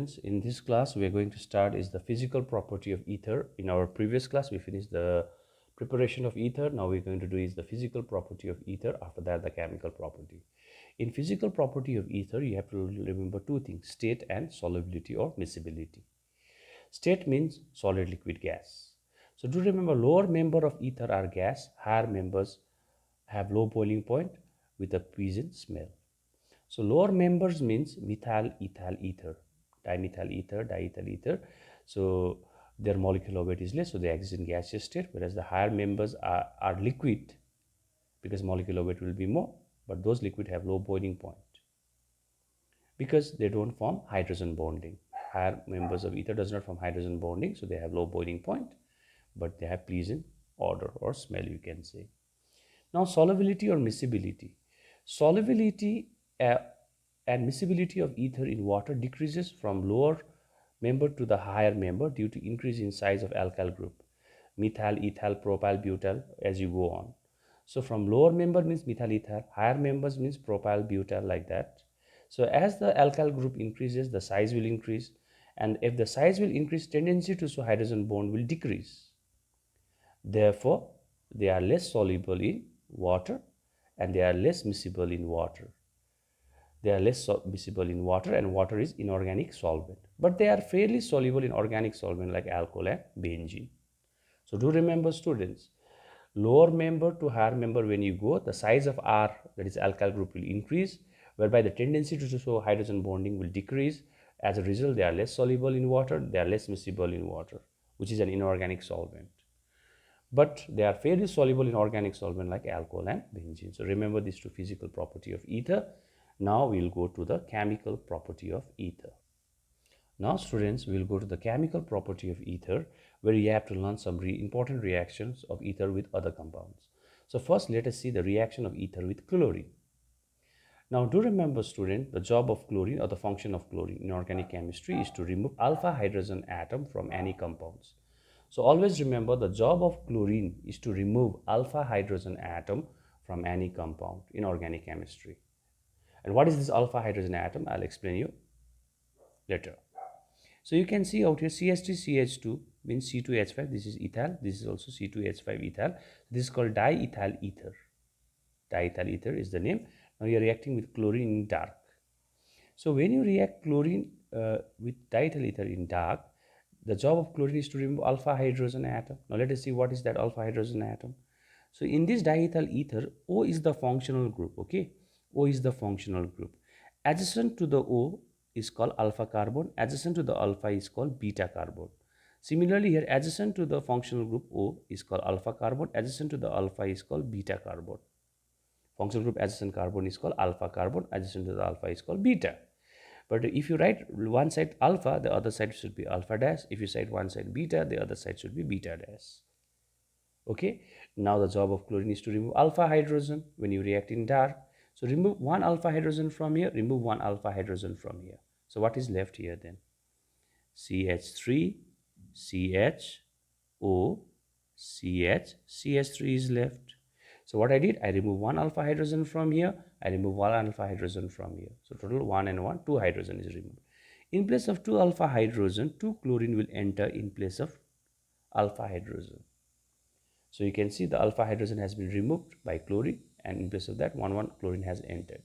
students, in this class we are going to start is the physical property of ether. In our previous class we finished the preparation of ether. Now we're going to do is the physical property of ether, after that the chemical property. In physical property of ether you have to remember two things: state and solubility or miscibility. State means solid, liquid, gas. So do remember, lower member of ether are gas, higher members have low boiling point with a pleasant smell. So lower members means methyl, ethyl, ether, dimethyl ether, diethyl ether. So their molecular weight is less, so they exist in gaseous state, whereas the higher members are liquid because molecular weight will be more, but those liquid have low boiling point because they don't form hydrogen bonding. Higher members of ether does not form hydrogen bonding, so they have low boiling point, but they have pleasant odor or smell, you can say. Now solubility or miscibility. Solubility and miscibility of ether in water decreases from lower member to the higher member due to increase in size of alkyl group, methyl, ethyl, propyl, butyl, as you go on. So from lower member means methyl, ethyl, higher members means propyl, butyl, like that. So as the alkyl group increases, the size will increase, and if the size will increase, tendency to show hydrogen bond will decrease. Therefore, they are less soluble in water and they are less miscible in water. They are less miscible in water, and water is inorganic solvent. But they are fairly soluble in organic solvent like alcohol and benzene. So do remember, students, lower member to higher member, when you go, the size of R, that is alkyl group, will increase, whereby the tendency to show hydrogen bonding will decrease. As a result, they are less soluble in water, they are less miscible in water, which is an inorganic solvent. But they are fairly soluble in organic solvent like alcohol and benzene. So remember these two physical property of ether. Now we'll go to the chemical property of ether. Now students, we'll go to the chemical property of ether, where you have to learn some important reactions of ether with other compounds. So first let us see the reaction of ether with chlorine. Now do remember, student, the job of chlorine or the function of chlorine in organic chemistry is to remove alpha hydrogen atom from any compounds. So always remember, the job of chlorine is to remove alpha hydrogen atom from any compound in organic chemistry. And what is this alpha hydrogen atom? I'll explain you later. So you can see out here CH3CH2 means C2H5. This is ethyl. This is also C2H5 ethyl. This is called diethyl ether. Diethyl ether is the name. Now you are reacting with chlorine in dark. So when you react chlorine with diethyl ether in dark, the job of chlorine is to remove alpha hydrogen atom. Now let us see what is that alpha hydrogen atom. So in this diethyl ether, O is the functional group, okay? O is the functional group. Adjacent to the O is called alpha carbon. Adjacent to the alpha is called beta carbon. Similarly here, adjacent to the functional group O is called alpha carbon. Adjacent to the alpha is called beta carbon. Functional group adjacent carbon is called alpha carbon. Adjacent to the alpha is called beta. But if you write one side alpha, the other side should be alpha dash. If you write one side beta, the other side should be beta dash. Okay. Now the job of chlorine is to remove alpha hydrogen when you react in dark. So remove one alpha hydrogen from here, remove one alpha hydrogen from here. So what is left here then? CH3, CHO, CH, CH3 is left. So what I did, I remove one alpha hydrogen from here, I remove one alpha hydrogen from here. So total 1 and 1, 2 hydrogen is removed. In place of 2 alpha hydrogen, 2 chlorine will enter in place of alpha hydrogen. So you can see the alpha hydrogen has been removed by chlorine, and in place of that 1 chlorine has entered.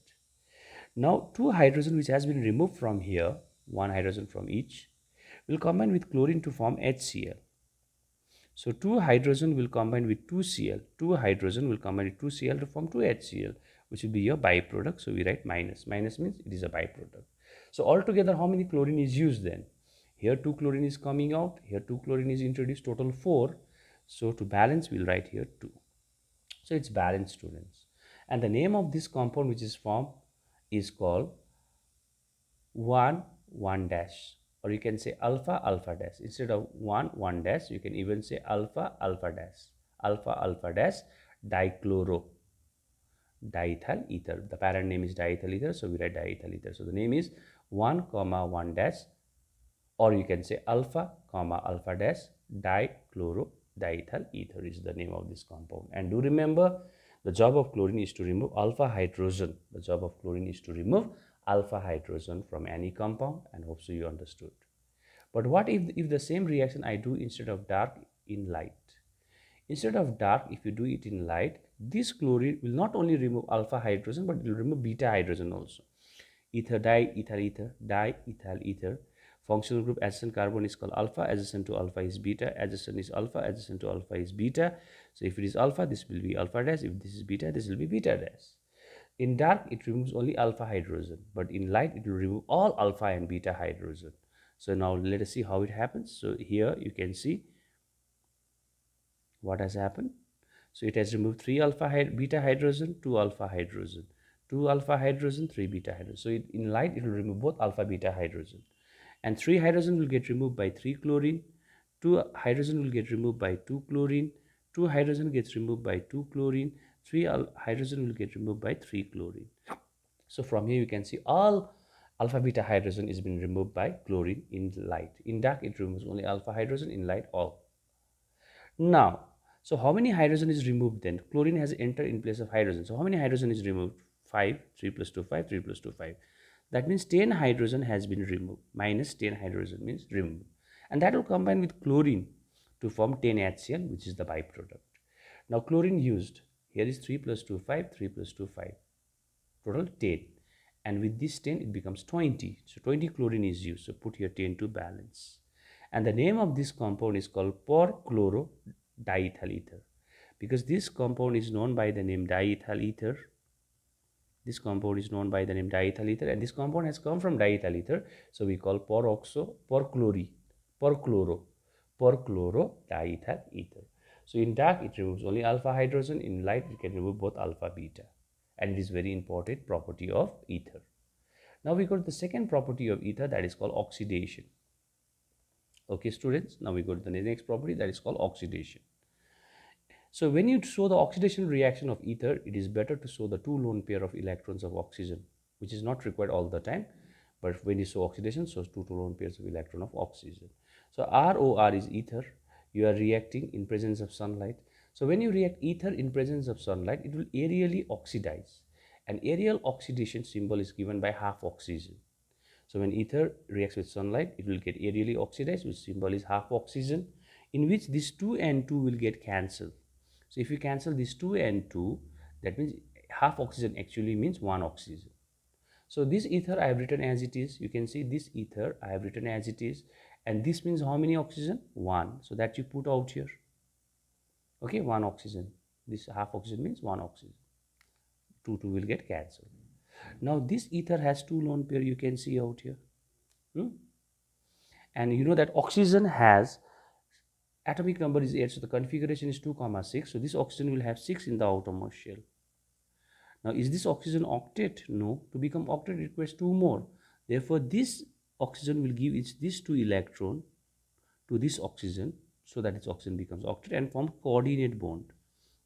Now 2 hydrogen which has been removed from here, 1 hydrogen from each, will combine with chlorine to form HCl. So 2 hydrogen will combine with 2Cl. 2 hydrogen will combine with 2Cl to form 2HCl, which will be your byproduct. So we write minus. Minus means it is a byproduct. So altogether, how many chlorine is used then? Here 2 chlorine is coming out. Here 2 chlorine is introduced. Total 4. So to balance, we'll write here 2. So it's balanced, students. And the name of this compound which is formed is called 1,1 dash. Or you can say alpha alpha dash. Instead of 1 dash, you can even say alpha alpha dash. Alpha alpha dash dichloro diethyl ether. The parent name is diethyl ether, so we write diethyl ether. So the name is 1,1 dash, or you can say alpha alpha dash dichloro diethyl ether is the name of this compound. And do remember, the job of chlorine is to remove alpha hydrogen. The job of chlorine is to remove alpha hydrogen from any compound, and hope so you understood. But what if the same reaction I do instead of dark in light? Instead of dark, if you do it in light, this chlorine will not only remove alpha hydrogen, but it will remove beta hydrogen also. Ether, diethyl ether, diethyl ether. Functional group adjacent carbon is called alpha, adjacent to alpha is beta, adjacent is alpha, adjacent to alpha is beta. So if it is alpha, this will be alpha dash. If this is beta, this will be beta dash. In dark, it removes only alpha hydrogen, but in light, it will remove all alpha and beta hydrogen. So now let us see how it happens. So here you can see what has happened. So it has removed 3 alpha beta hydrogen, 2 alpha hydrogen, 2 alpha hydrogen, 3 beta hydrogen. So in light, it will remove both alpha beta hydrogen. And 3 hydrogen will get removed by 3 chlorine, 2 hydrogen will get removed by 2 chlorine, 2 hydrogen gets removed by 2 chlorine, 3 hydrogen will get removed by 3 chlorine. So from here you can see all alpha beta hydrogen is being removed by chlorine in light. In dark, it removes only alpha hydrogen, in light all. Now, so how many hydrogen is removed then? Chlorine has entered in place of hydrogen. So how many hydrogen is removed? 5, 3 plus 2, 5, 3 plus 2, 5. That means 10 hydrogen has been removed. Minus 10 hydrogen means removed. And that will combine with chlorine to form 10 HCl, which is the byproduct. Now chlorine used. Here is 3 plus 2, 5, 3 plus 2, 5. Total 10. And with this 10, it becomes 20. So 20 chlorine is used. So put here 10 to balance. And the name of this compound is called perchlorodiethyl ether, because this compound is known by the name diethyl ether. This compound is known by the name diethyl ether, and this compound has come from diethyl ether, so we call perchlorodiethyl ether. So in dark, it removes only alpha hydrogen. In light, it can remove both alpha beta, and it is very important property of ether. Now we got the second property of ether, that is called oxidation. Okay students, now we go to the next property, that is called oxidation. So when you show the oxidation reaction of ether, it is better to show the 2 lone pair of electrons of oxygen, which is not required all the time, but when you show oxidation, shows 2 lone pairs of electron of oxygen. So ROR is ether. You are reacting in presence of sunlight. So when you react ether in presence of sunlight, it will aerially oxidize, and aerial oxidation symbol is given by half oxygen. So when ether reacts with sunlight, it will get aerially oxidized, which symbol is half oxygen, in which this 2 and 2 will get cancelled. So if you cancel this 2 and 2, that means half oxygen actually means 1 oxygen. So this ether I have written as it is. You can see this ether I have written as it is. And this means how many oxygen? 1. So that you put out here. Okay, 1 oxygen. This half oxygen means 1 oxygen. 2 will get cancelled. Now this ether has 2 lone pair, you can see out here. And you know that oxygen has atomic number is 8, so the configuration is 2, 6. So this oxygen will have 6 in the outermost shell. Now is this oxygen octet? No. To become octet, it requires 2 more. Therefore this oxygen will give this 2 electron to this oxygen, so that its oxygen becomes octet and form coordinate bond,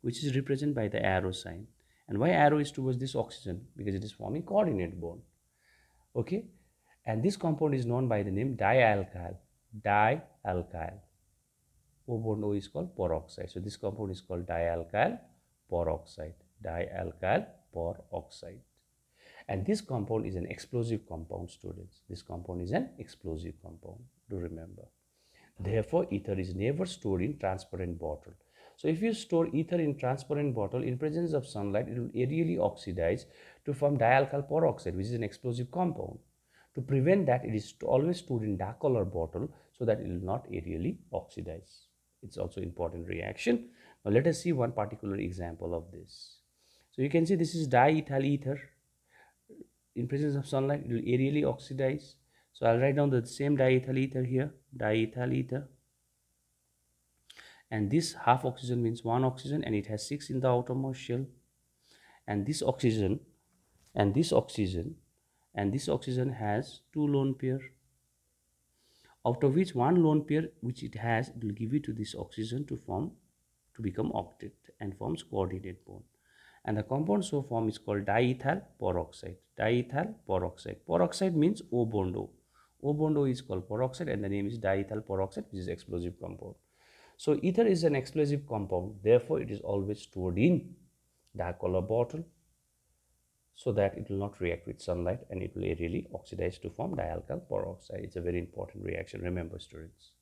which is represented by the arrow sign. And why arrow is towards this oxygen? Because it is forming coordinate bond. Okay, and this compound is known by the name dialkyl. O bond O is called peroxide. So this compound is called dialkyl peroxide. And this compound is an explosive compound, students. This compound is an explosive compound. Do remember. Therefore, ether is never stored in transparent bottle. So if you store ether in transparent bottle, in presence of sunlight, it will aerially oxidize to form dialkyl peroxide, which is an explosive compound. To prevent that, it is always stored in dark color bottle so that it will not aerially oxidize. It's also important reaction. Now let us see one particular example of this. So you can see this is diethyl ether. In presence of sunlight, it will aerially oxidize. So I'll write down the same diethyl ether here, diethyl ether. And this half oxygen means 1 oxygen, and it has 6 in the outermost shell. And this oxygen and this oxygen and this oxygen has 2 lone pair, out of which 1 lone pair which it has, it will give it to this oxygen to become octet and forms coordinate bond. And the compound so formed is called diethyl peroxide. Diethyl peroxide. Peroxide means O bond O. O bond O is called peroxide, and the name is diethyl peroxide, which is explosive compound. So ether is an explosive compound. Therefore, it is always stored in dark color bottle. so that it will not react with sunlight and it will really oxidize to form dialkyl peroxide. It's a very important reaction, remember students.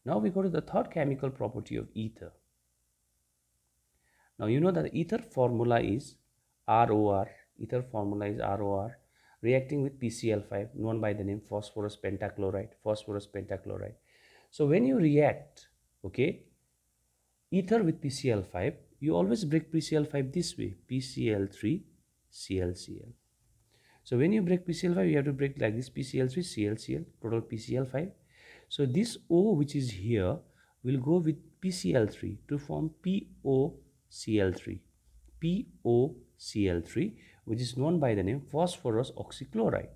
Now we go to the third chemical property of ether. Now you know that the ether formula is ROR. Ether formula is ROR, reacting with PCl5, known by the name phosphorus pentachloride. Phosphorus pentachloride. So when you react, okay, ether with PCl5, you always break PCl5 this way, PCl3 ClCl. So when you break PCl5, you have to break like this, PCl3 ClCl, total PCl5. So this O which is here will go with PCl3 to form POCl3. POCl3, which is known by the name phosphorus oxychloride.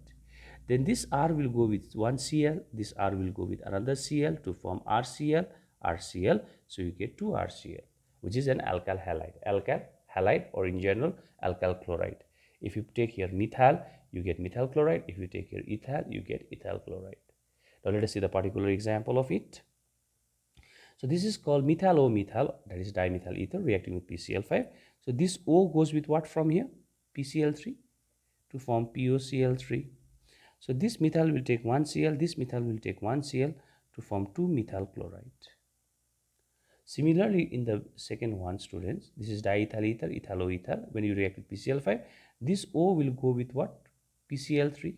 Then this R will go with one Cl, this R will go with another Cl to form RCl, RCl. So you get 2 RCl, which is an alkyl halide. Alkyl halide, or in general, alkyl chloride. If you take here methyl, you get methyl chloride. If you take here ethyl, you get ethyl chloride. Now let us see the particular example of it. So this is called methyl O-methyl, that is dimethyl ether reacting with PCl5. So this O goes with what from here? PCl3 to form POCl3. So this methyl will take 1 Cl, this methyl will take 1 Cl to form 2 methyl chloride. Similarly, in the second one, students, this is diethyl ether, ethyl O-ethyl. When you react with PCl5, this O will go with what? PCl3.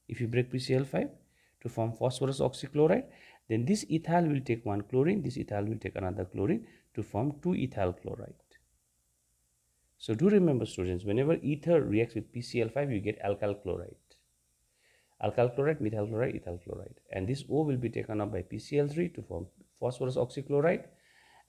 If you break PCl5 to form phosphorus oxychloride, then this ethyl will take 1 chlorine, this ethyl will take another chlorine to form 2 ethyl chloride. So do remember, students, whenever ether reacts with PCl5, you get alkyl chloride. Alkyl chloride, methyl chloride, ethyl chloride. And this O will be taken up by PCl3 to form phosphorus oxychloride.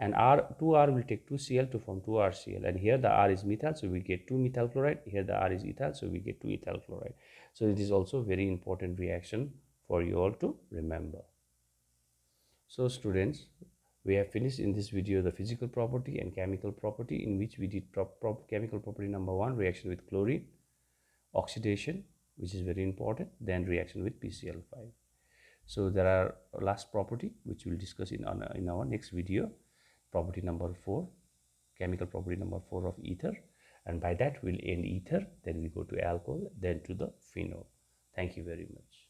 And 2R will take 2Cl to form 2RCl. And here the R is methyl, so we get 2 methyl chloride. Here the R is ethyl, so we get 2 ethyl chloride. So it is also a very important reaction for you all to remember. So students, we have finished in this video the physical property and chemical property, in which we did chemical property number 1, reaction with chlorine, oxidation, which is very important, then reaction with PCl5. So there are last property which we will discuss in our next video, property number 4, chemical property number 4 of ether, and by that we'll end ether, then we go to alcohol, then to the phenol. Thank you very much.